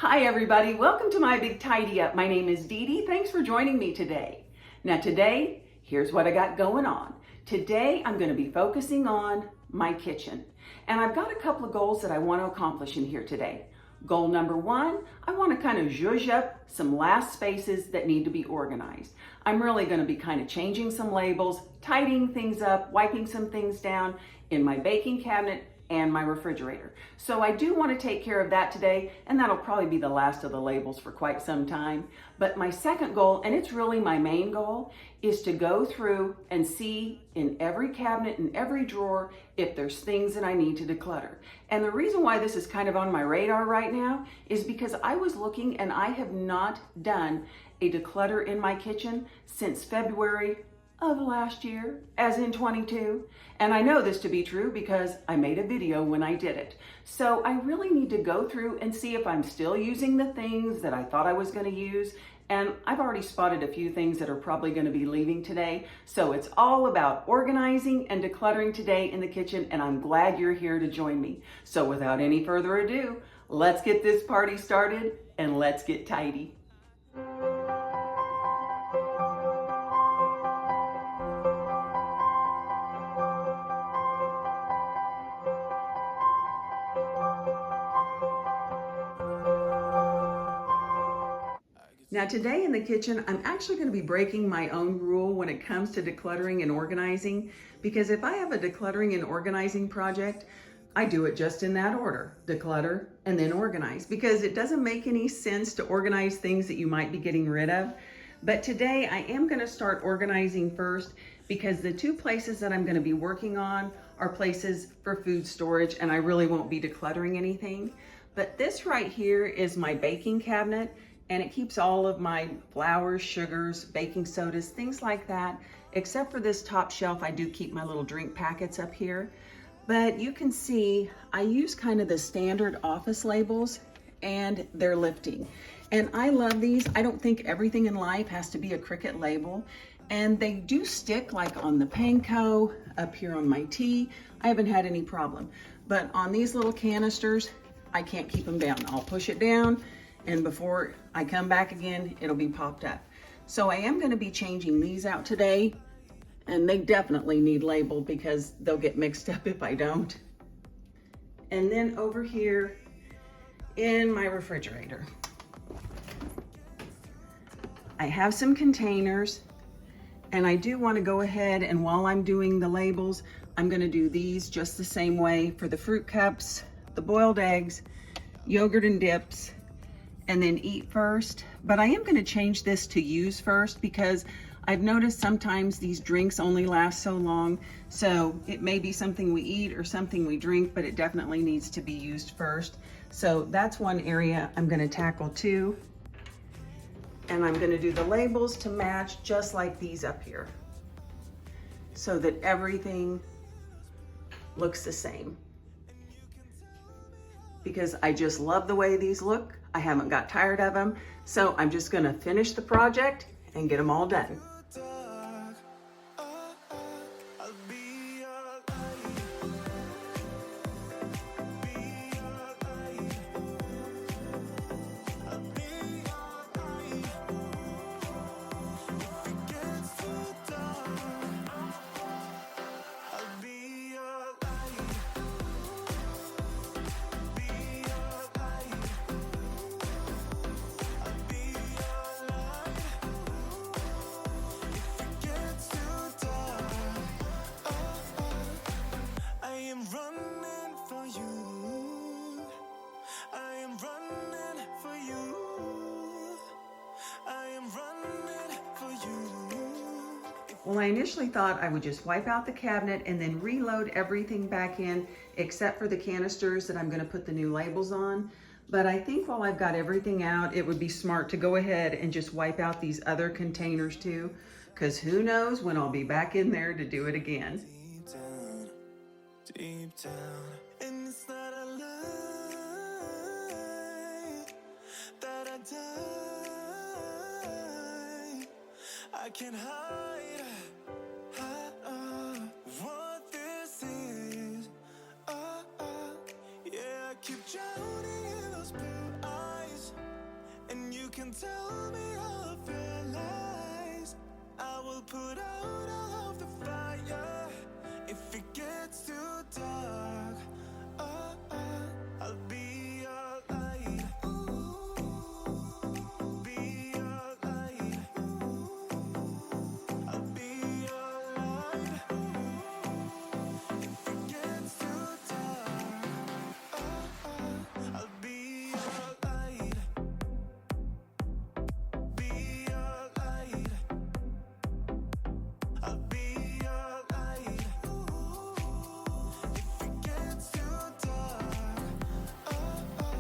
Hi everybody, welcome to my Big Tidy Up. My name is DeDe. Thanks for joining me today. Now today, here's what I got going on. Today I'm going to be focusing on my kitchen. And I've got a couple of goals that I want to accomplish in here today. Goal number one, I want to kind of zhuzh up some last spaces that need to be organized. I'm really going to be kind of changing some labels, tidying things up, wiping some things down in my baking cabinet and my refrigerator. So I do want to take care of that today, and that'll probably be the last of the labels for quite some time. But my second goal, and it's really my main goal, is to go through and see in every cabinet and every drawer if there's things that I need to declutter. And the reason why this is kind of on my radar right now is because I was looking and I have not done a declutter in my kitchen since February of last year, as in 22. And I know this to be true because I made a video when I did it. So I really need to go through and see if I'm still using the things that I thought I was going to use. And I've already spotted a few things that are probably going to be leaving today. So it's all about organizing and decluttering today in the kitchen, and I'm glad you're here to join me. So without any further ado, let's get this party started and let's get tidy. Now today in the kitchen, I'm actually going to be breaking my own rule when it comes to decluttering and organizing, because if I have a decluttering and organizing project, I do it just in that order: declutter and then organize, because it doesn't make any sense to organize things that you might be getting rid of. But today I am going to start organizing first, because the two places that I'm going to be working on are places for food storage, and I really won't be decluttering anything. But this right here is my baking cabinet, and it keeps all of my flours, sugars, baking sodas, things like that. Except for this top shelf, I do keep my little drink packets up here. But you can see I use kind of the standard office labels, and they're lifting. And I love these. I don't think everything in life has to be a Cricut label. And they do stick, like on the panko, up here on my tea. I haven't had any problem. But on these little canisters, I can't keep them down. I'll push it down, and before I come back again, it'll be popped up. So I am going to be changing these out today, and they definitely need labeled because they'll get mixed up if I don't. And then over here in my refrigerator, I have some containers, and I do want to go ahead, and while I'm doing the labels, I'm going to do these just the same way for the fruit cups, the boiled eggs, yogurt and dips, and then eat first. But I am going to change this to use first, because I've noticed sometimes these drinks only last so long. So it may be something we eat or something we drink, but it definitely needs to be used first. So that's one area I'm going to tackle too. And I'm going to do the labels to match just like these up here, so that everything looks the same. Because I just love the way these look. I haven't got tired of them. So I'm just gonna finish the project and get them all done. Well, I initially thought I would just wipe out the cabinet and then reload everything back in, except for the canisters that I'm going to put the new labels on. But I think while I've got everything out, it would be smart to go ahead and just wipe out these other containers too, because who knows when I'll be back in there to do it again. Deep down, and it's not a lie that I die. I can hide what this is. Yeah, I keep drowning in those blue eyes. can tell me all of your lies. I will put out all of the fire. If it gets too dark, oh, oh, I'll be your light. Be your light. I'll be your light. If it gets too dark, oh, oh, I'll be your light. Be your light. I'll be your light. If it gets too dark, oh, oh,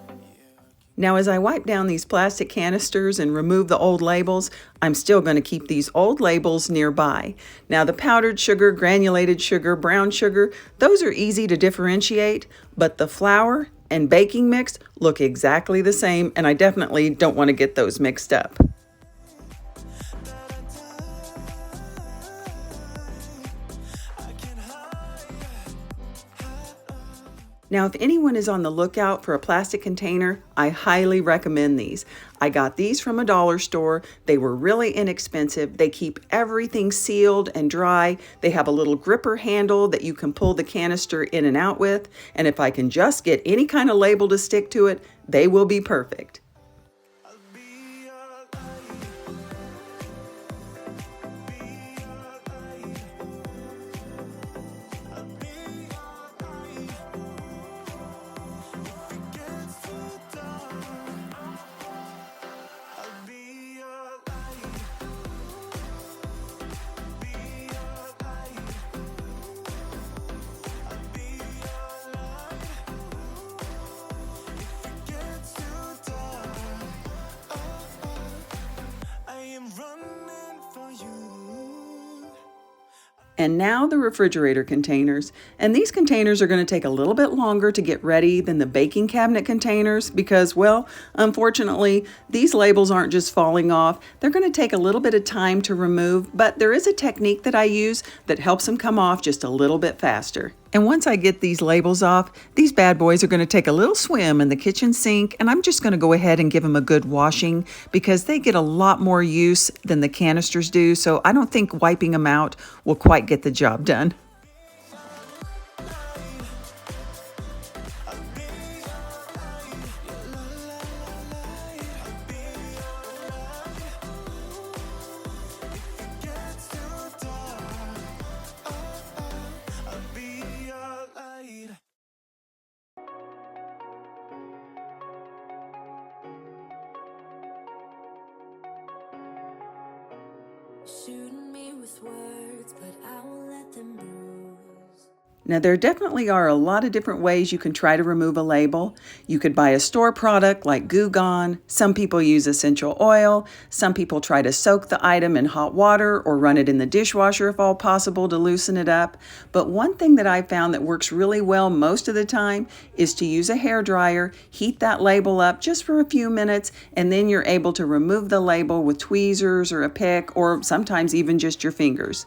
yeah. Now, as I wipe down these plastic canisters and remove the old labels, I'm still going to keep these old labels nearby. Now, the powdered sugar, granulated sugar, brown sugar, those are easy to differentiate, but the flour and baking mix look exactly the same, and I definitely don't want to get those mixed up. Now, if anyone is on the lookout for a plastic container, I highly recommend these. I got these from a dollar store. They were really inexpensive. They keep everything sealed and dry. They have a little gripper handle that you can pull the canister in and out with. And if I can just get any kind of label to stick to it, they will be perfect. I'll be your light. Be your light. I'll be your light. If it gets too dark, I'll be your light. Be your light. I'll be your light. If it gets too dark, oh, oh, I am running for you. And now the refrigerator containers. And these containers are going to take a little bit longer to get ready than the baking cabinet containers because, well, unfortunately, these labels aren't just falling off. They're going to take a little bit of time to remove, but there is a technique that I use that helps them come off just a little bit faster. And once I get these labels off, these bad boys are going to take a little swim in the kitchen sink, and I'm just going to go ahead and give them a good washing because they get a lot more use than the canisters do, so I don't think wiping them out will quite get the job done. Shooting me with words, but I won't let them bruise. Now, there definitely are a lot of different ways you can try to remove a label. You could buy a store product like Goo Gone. Some people use essential oil. Some people try to soak the item in hot water or run it in the dishwasher if all possible to loosen it up. But one thing that I found that works really well most of the time is to use a hairdryer, heat that label up just for a few minutes, and then you're able to remove the label with tweezers or a pick or sometimes even just your fingers.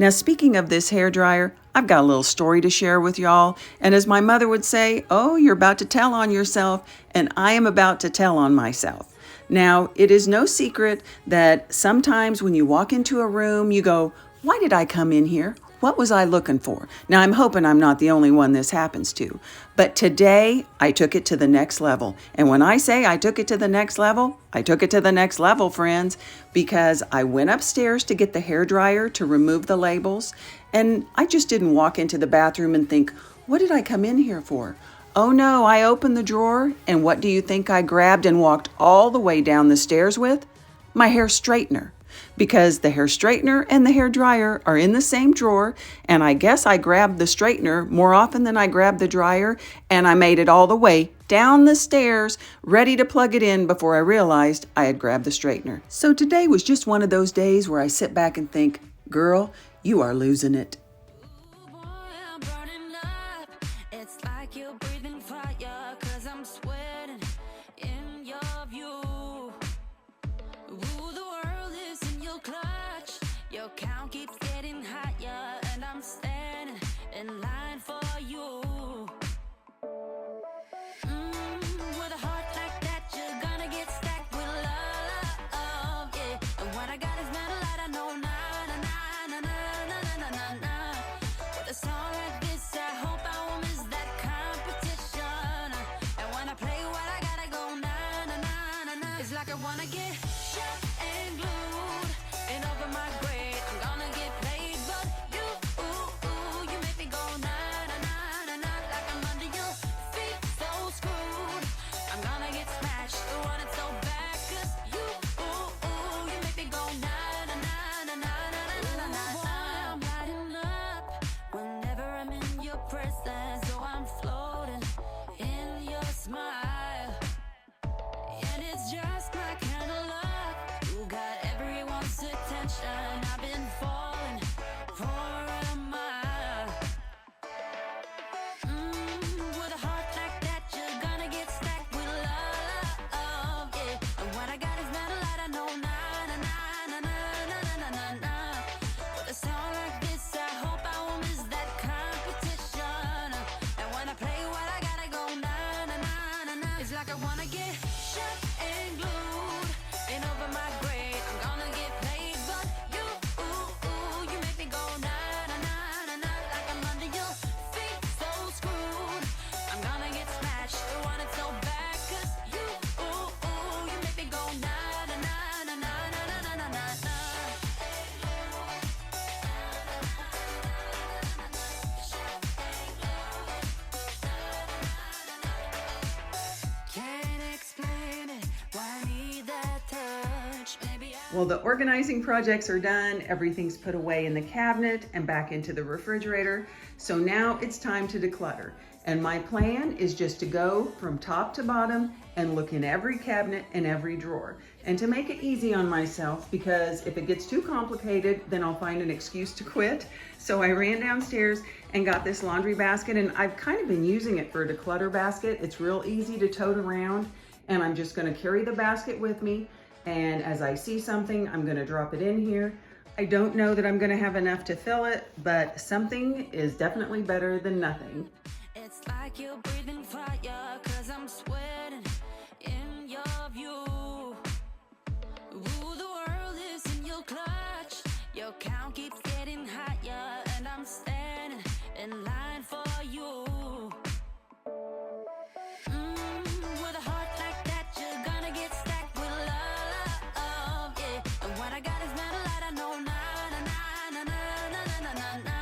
Now, speaking of this hairdryer, I've got a little story to share with y'all. And as my mother would say, oh, you're about to tell on yourself, and I am about to tell on myself. Now, it is no secret that sometimes when you walk into a room, you go, why did I come in here? What was I looking for? Now, I'm hoping I'm not the only one this happens to. But today, I took it to the next level. And when I say I took it to the next level, I took it to the next level, friends, because I went upstairs to get the hairdryer to remove the labels. And I just didn't walk into the bathroom and think, what did I come in here for? Oh no, I opened the drawer, and what do you think I grabbed and walked all the way down the stairs with? My hair straightener. Because the hair straightener and the hair dryer are in the same drawer, and I guess I grabbed the straightener more often than I grabbed the dryer, and I made it all the way down the stairs, ready to plug it in before I realized I had grabbed the straightener. So today was just one of those days where I sit back and think, girl, you are losing it. Your count keeps getting higher, and I'm standing in line for you. Well, the organizing projects are done. Everything's put away in the cabinet and back into the refrigerator. So now it's time to declutter. And my plan is just to go from top to bottom and look in every cabinet and every drawer. And to make it easy on myself, because if it gets too complicated, then I'll find an excuse to quit. So I ran downstairs and got this laundry basket, and I've kind of been using it for a declutter basket. It's real easy to tote around, and I'm just gonna carry the basket with me. And as I see something, I'm gonna drop it in here. I don't know that I'm gonna have enough to fill it, but something is definitely better than nothing. It's like you're breathing fire, 'cause I'm sweating in your view. Ooh, the world is in your clutch. Your count keeps getting higher, and I'm standing in line for you. With a heart like that, you're gonna get stacked with love, yeah. And what I got is metal light, I know, na na na na na na na na na.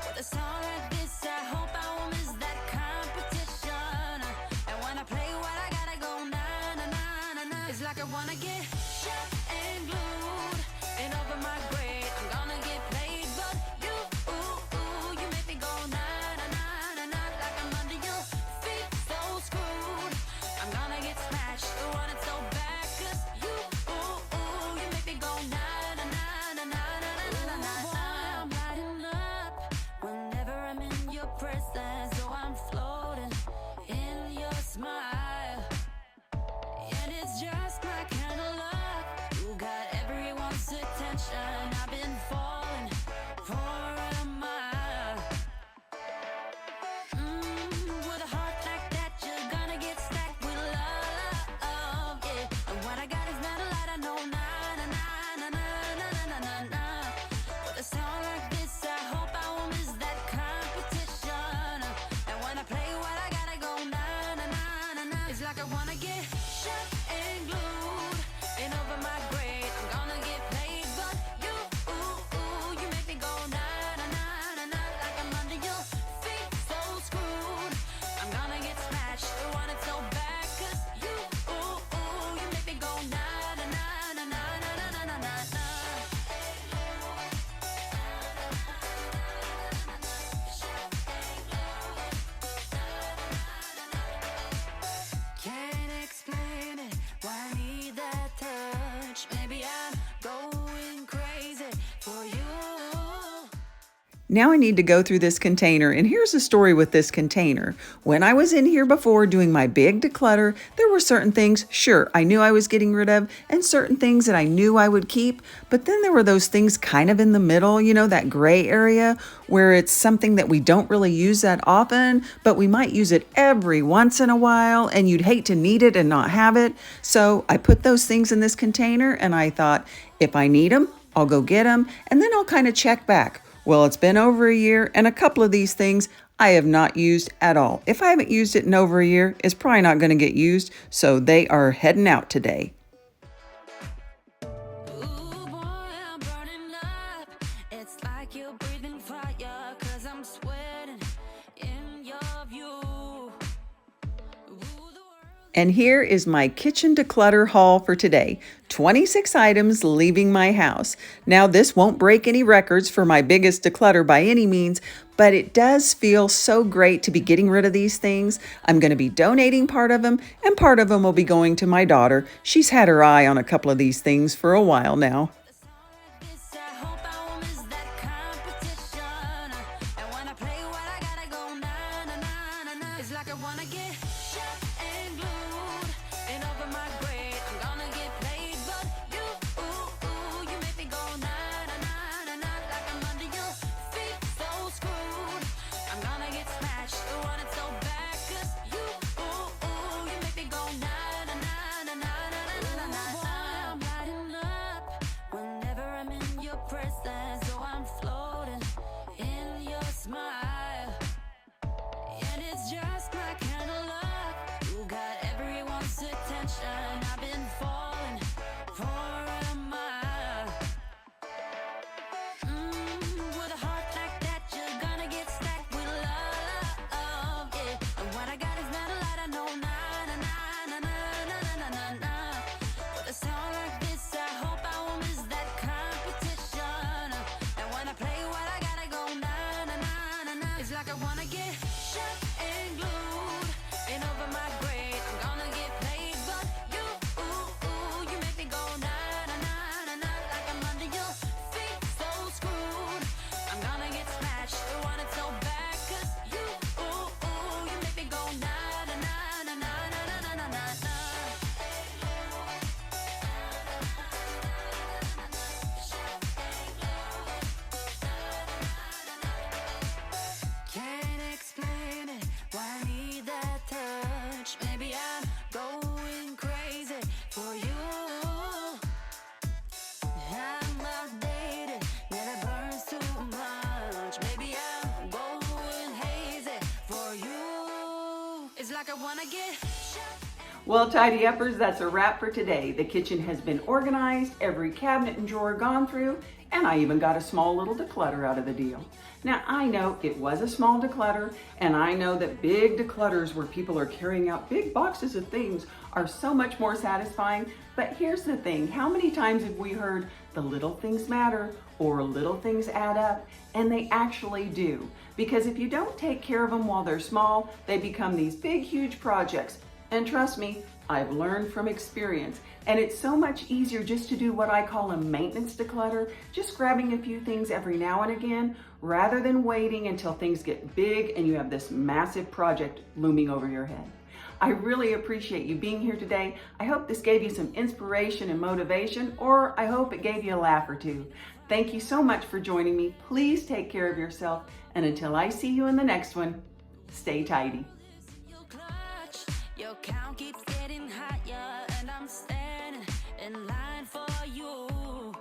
With a song like this, I hope I won't miss that competition. And when I play what I gotta go, na na na na na. It's like I wanna get shot and glued and over my grave. I'm gonna get played, but you, you make me go na na na na na. Like I'm under your feet, so screwed. I'm gonna get smashed, want it so bad, 'cause you, you make me go na na na na na na na na na. I'm lighting up whenever I'm in your presence, so I'm floating in your smile. And it's just my kind of love. You got everyone's attention. I've been falling for a mile. With a heart like that, you're gonna get stacked with love, yeah. And what I got is metal light, I know, na na na na na na na na na. With a song like this, I hope I won't miss that competition. And when I play what I gotta go, na na na na na. It's like I wanna get shot and glued and over my grave. I'm gonna get played, but you, you make me go na na na na na. Like I'm under your feet, so screwed. I'm gonna get smashed, want it so bad, 'cause you, you make me go na na na na na na na na na na. Can't explain it, why I need that touch. Maybe I'm going crazy for you. Now I need to go through this container, and here's the story with this container. When I was in here before doing my big declutter, there were certain things, sure, I knew I was getting rid of, and certain things that I knew I would keep, but then there were those things kind of in the middle, you know, that gray area where it's something that we don't really use that often, but we might use it every once in a while, and you'd hate to need it and not have it. So I put those things in this container, and I thought, if I need them, I'll go get them, and then I'll kind of check back. Well, it's been over a year, and a couple of these things I have not used at all. If I haven't used it in over a year, it's probably not going to get used, so they are heading out today. Ooh, boy, I'm burning up. It's like you're breathing fire, 'cause I'm sweating in your view. Ooh, the world. And here is my kitchen declutter haul for today. 26 items leaving my house. Now, this won't break any records for my biggest declutter by any means, but it does feel so great to be getting rid of these things. I'm going to be donating part of them, and part of them will be going to my daughter. She's had her eye on a couple of these things for a while now. This, I hope I won't miss that competition. And when I play what I gotta go, na na na na na. It's like I wanna get shot and glued and over my grave. I'm gonna get played, but you, you make me go na na na na na. Like I'm under your feet, so screwed. I'm gonna get smashed, want it so bad, 'cause you, you make me go na na na na na na na na na. I'm lighting up whenever I'm in your presence, so I'm floating in your smile. And it's just my kind of love. You got everyone's attention. I've It's like I wanna get shot. Well, Tidy Uppers, that's a wrap for today. The kitchen has been organized, every cabinet and drawer gone through, and I even got a small little declutter out of the deal. Now, I know it was a small declutter, and I know that big declutters where people are carrying out big boxes of things are so much more satisfying. But here's the thing, how many times have we heard the little things matter or little things add up? And they actually do. Because if you don't take care of them while they're small, they become these big, huge projects. And trust me, I've learned from experience, and it's so much easier just to do what I call a maintenance declutter, just grabbing a few things every now and again, rather than waiting until things get big and you have this massive project looming over your head. I really appreciate you being here today. I hope this gave you some inspiration and motivation, or I hope it gave you a laugh or two. Thank you so much for joining me. Please take care of yourself, and until I see you in the next one, stay tidy. Your count keeps getting higher, and I'm standing in line for you.